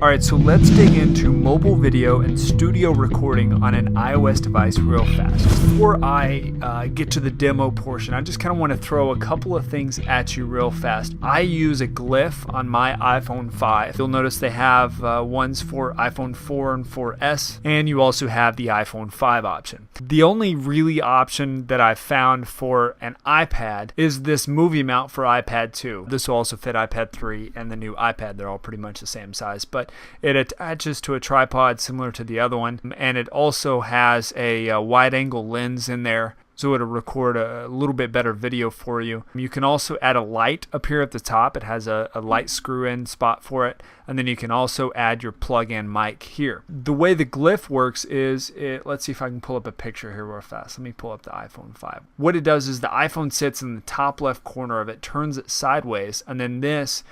Alright, so let's dig into mobile video and studio recording on an iOS device real fast. Before I get to the demo portion, I just kind of want to throw a couple of things at you real fast. I use a glyph on my iPhone 5. You'll notice they have ones for iPhone 4 and 4S, and you also have the iPhone 5 option. The only really option that I've found for an iPad is this movie mount for iPad 2. This will also fit iPad 3 and the new iPad. They're all pretty much the same size, but it attaches to a tripod similar to the other one, and it also has a wide angle lens in there, so it'll record a little bit better video for you. You can also add a light up here at the top. It has a light screw-in spot for it, and then you can also add your plug-in mic here. The way the glyph works is, let's see if I can pull up a picture here real fast. Let me pull up the iPhone 5. What it does is the iPhone sits in the top left corner of it, turns it sideways, and then this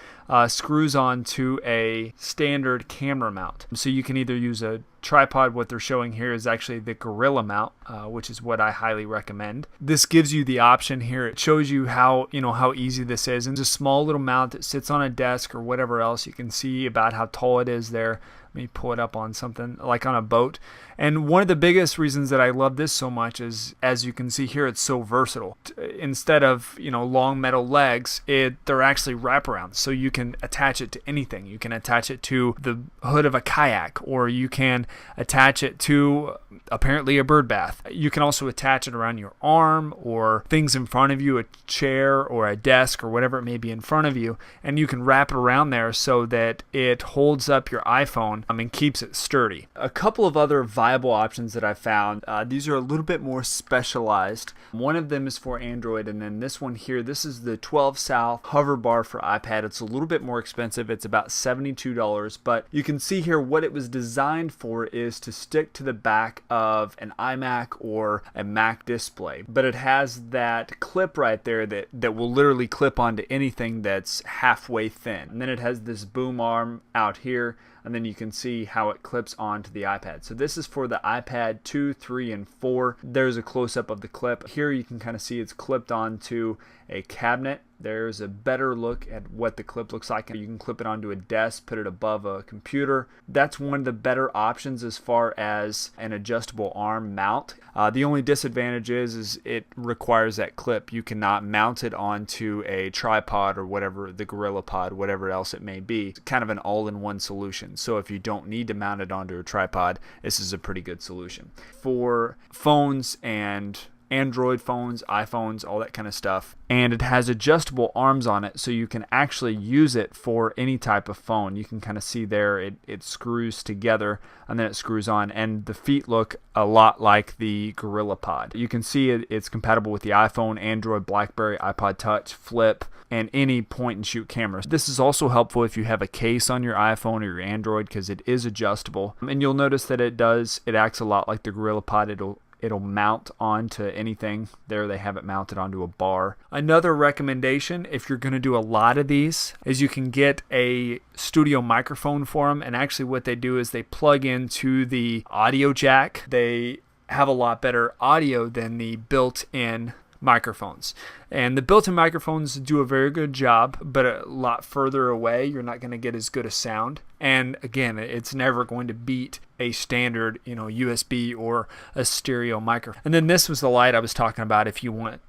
screws on to a standard camera mount. So you can either use a tripod. What they're showing here is actually the Gorilla mount, which is what I highly recommend. This gives you the option here. It shows you how easy this is. And it's a small little mount that sits on a desk or whatever else. You can see about how tall it is there. Let me pull it up on something like on a boat. And one of the biggest reasons that I love this so much is, as you can see here, it's so versatile. Instead of long metal legs, they're actually wraparound. So you can attach it to anything. You can attach it to the hood of a kayak, or you can attach it to apparently a bird bath. You can also attach it around your arm or things in front of you, a chair or a desk or whatever it may be in front of you, and you can wrap it around there so that it holds up your iPhone and keeps it sturdy. A couple of other viable options that I found, these are a little bit more specialized. One of them is for Android, and then this one here, this is the 12 South hover bar for iPad. It's a little bit more expensive. It's about $72, but you can see here what it was designed for is to stick to the back of an iMac or a Mac display, but it has that clip right there that will literally clip onto anything that's halfway thin. And then it has this boom arm out here, and then you can see how it clips onto the iPad. So this is for the iPad 2, 3, and 4. There's a close-up of the clip. Here you can kind of see it's clipped onto a cabinet. There's a better look at what the clip looks like. You can clip it onto a desk, put it above a computer. That's one of the better options as far as an adjustable arm mount. The only disadvantage is it requires that clip. You cannot mount it onto a tripod or whatever, the Gorilla Pod, whatever else it may be. It's kind of an all-in-one solution. So if you don't need to mount it onto a tripod, this is a pretty good solution. For phones and Android phones, iPhones, all that kind of stuff. And it has adjustable arms on it, so you can actually use it for any type of phone. You can kind of see there it screws together and then it screws on, and the feet look a lot like the Gorilla Pod. You can see it's compatible with the iPhone, Android, BlackBerry, iPod Touch, Flip, and any point and shoot cameras. This is also helpful if you have a case on your iPhone or your Android, because it is adjustable. And you'll notice that it acts a lot like the Gorilla Pod. It'll mount onto anything. There they have it mounted onto a bar. Another recommendation, if you're going to do a lot of these, is you can get a studio microphone for them. And actually what they do is they plug into the audio jack. They have a lot better audio than the built-in microphones. And the built-in microphones do a very good job, but a lot further away, you're not going to get as good a sound. And again, it's never going to beat a standard, USB or a stereo microphone. And then this was the light I was talking about. If you want,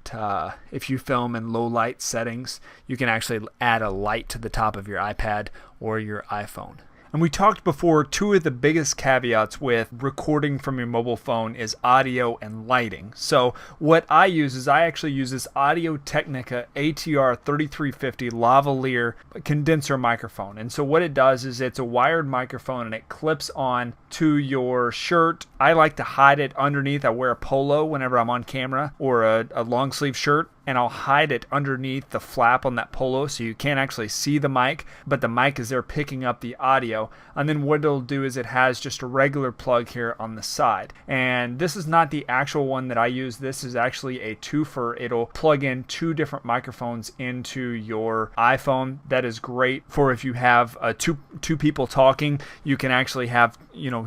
if you film in low light settings, you can actually add a light to the top of your iPad or your iPhone. And we talked before, two of the biggest caveats with recording from your mobile phone is audio and lighting. So what I use is I actually use this Audio-Technica ATR 3350 lavalier condenser microphone. And so what it does is it's a wired microphone and it clips on to your shirt. I like to hide it underneath. I wear a polo whenever I'm on camera, or a long sleeve shirt, and I'll hide it underneath the flap on that polo so you can't actually see the mic, but the mic is there picking up the audio. And then what it'll do is it has just a regular plug here on the side. And this is not the actual one that I use. This is actually a twofer. It'll plug in two different microphones into your iPhone. That is great for if you have two people talking. You can actually have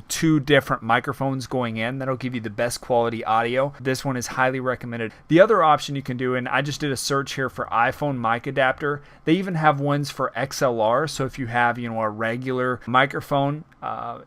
two different microphones going in. That'll give you the best quality audio. This one is highly recommended. The other option you can do, and I just did a search here for iPhone mic adapter. They even have ones for XLR, so if you have, a regular microphone,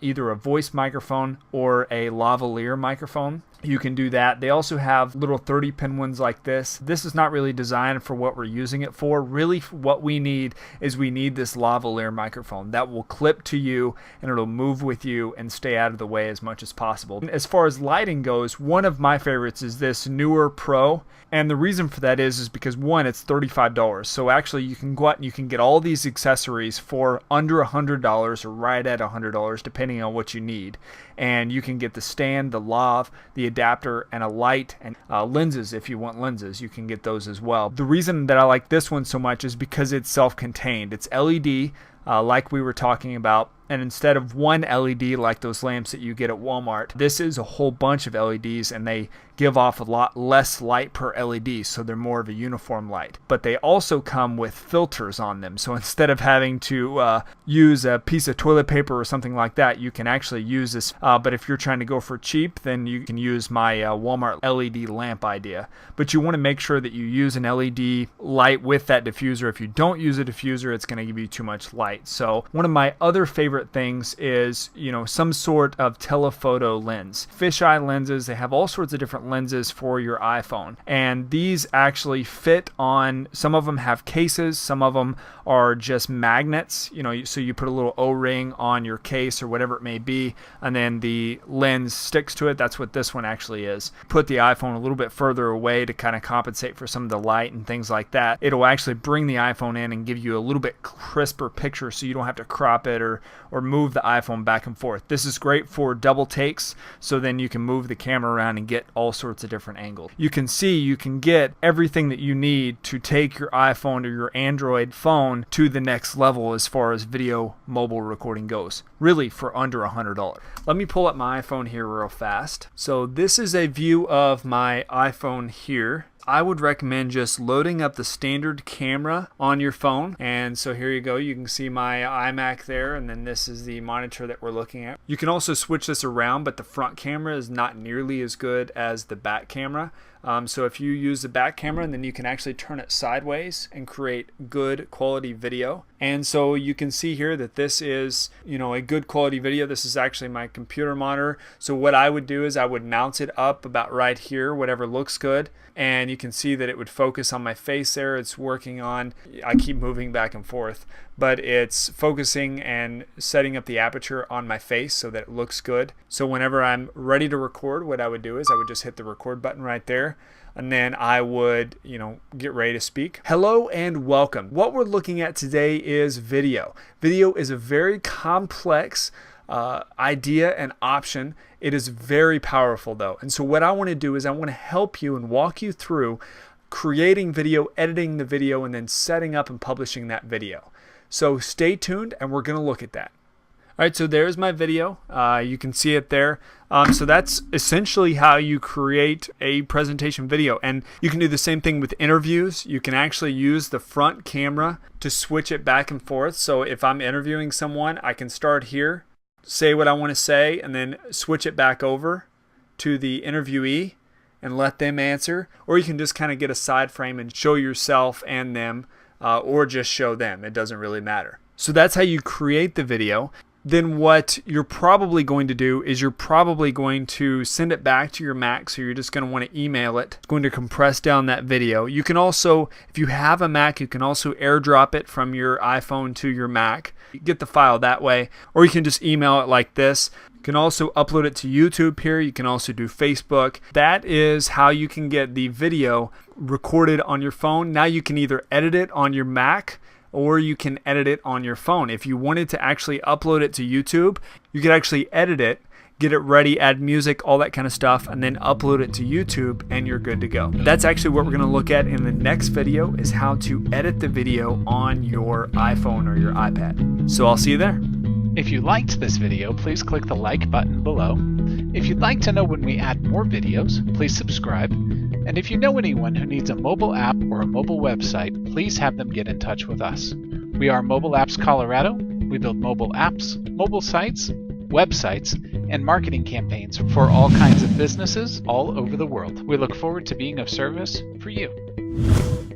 either a voice microphone or a lavalier microphone, you can do that. They also have little 30-pin ones like this. This is not really designed for what we're using it for. Really, what we need is this lavalier microphone that will clip to you and it'll move with you and stay out of the way as much as possible. As far as lighting goes, one of my favorites is this Newer Pro. And the reason for that is because one, it's $35. So actually you can go out and you can get all these accessories for under $100 or right at $100 depending on what you need. And you can get the stand, the lav, the adapter, and a light, and lenses. If you want lenses, you can get those as well. The reason that I like this one so much is because it's self-contained. It's LED, like we were talking about. And instead of one LED like those lamps that you get at Walmart, this is a whole bunch of LEDs, and they give off a lot less light per LED, so they're more of a uniform light. But they also come with filters on them, so instead of having to use a piece of toilet paper or something like that, you can actually use this. But if you're trying to go for cheap, then you can use my Walmart LED lamp idea. But you want to make sure that you use an LED light with that diffuser. If you don't use a diffuser, it's going to give you too much light. So one of my other favorite things is, some sort of telephoto lens. Fisheye lenses, they have all sorts of different lenses for your iPhone, and these actually fit on, some of them have cases, some of them are just magnets, so you put a little O-ring on your case or whatever it may be, and then the lens sticks to it. That's what this one actually is. Put the iPhone a little bit further away to kind of compensate for some of the light and things like that. It'll actually bring the iPhone in and give you a little bit crisper picture, so you don't have to crop it or move the iPhone back and forth. This is great for double takes, so then you can move the camera around and get all sorts of different angles. You can get everything that you need to take your iPhone or your Android phone to the next level as far as video mobile recording goes, really for under $100. Let me pull up my iPhone here real fast. So this is a view of my iPhone here. I would recommend just loading up the standard camera on your phone. And so here you go. You can see my iMac there, and then this is the monitor that we're looking at. You can also switch this around, but the front camera is not nearly as good as the back camera. So if you use the back camera, and then you can actually turn it sideways and create good quality video. And so you can see here that this is, a good quality video. This is actually my computer monitor. So what I would do is I would mount it up about right here, whatever looks good. And you can see that it would focus on my face there. It's working on, I keep moving back and forth, but it's focusing and setting up the aperture on my face so that it looks good. So whenever I'm ready to record, what I would do is I would just hit the record button right there. And then I would, get ready to speak. Hello and welcome. What we're looking at today is video. Video is a very complex idea and option. It is very powerful though. And so what I want to do is I want to help you and walk you through creating video, editing the video, and then setting up and publishing that video. So stay tuned and we're going to look at that. All right, so there's my video. You can see it there. So that's essentially how you create a presentation video. And you can do the same thing with interviews. You can actually use the front camera to switch it back and forth. So if I'm interviewing someone, I can start here, say what I want to say, and then switch it back over to the interviewee and let them answer. Or you can just kind of get a side frame and show yourself and them, or just show them. It doesn't really matter. So that's how you create the video. Then what you're probably going to do is you're probably going to send it back to your Mac. So you're just going to want to email it. It's going to compress down that video. You can also, if you have a Mac, you can also airdrop it from your iPhone to your Mac. You get the file that way, or you can just email it like this. You can also upload it to YouTube here. You can also do Facebook. That is how you can get the video recorded on your phone. Now you can either edit it on your Mac, or you can edit it on your phone. If you wanted to actually upload it to YouTube, you could actually edit it, get it ready, add music, all that kind of stuff, and then upload it to YouTube, and you're good to go. That's actually what we're going to look at in the next video, is how to edit the video on your iPhone or your iPad. So I'll see you there. If you liked this video, please click the like button below. If you'd like to know when we add more videos, please subscribe. And if you know anyone who needs a mobile app or a mobile website, please have them get in touch with us. We are Mobile Apps Colorado. We build mobile apps, mobile sites, websites, and marketing campaigns for all kinds of businesses all over the world. We look forward to being of service for you. bye.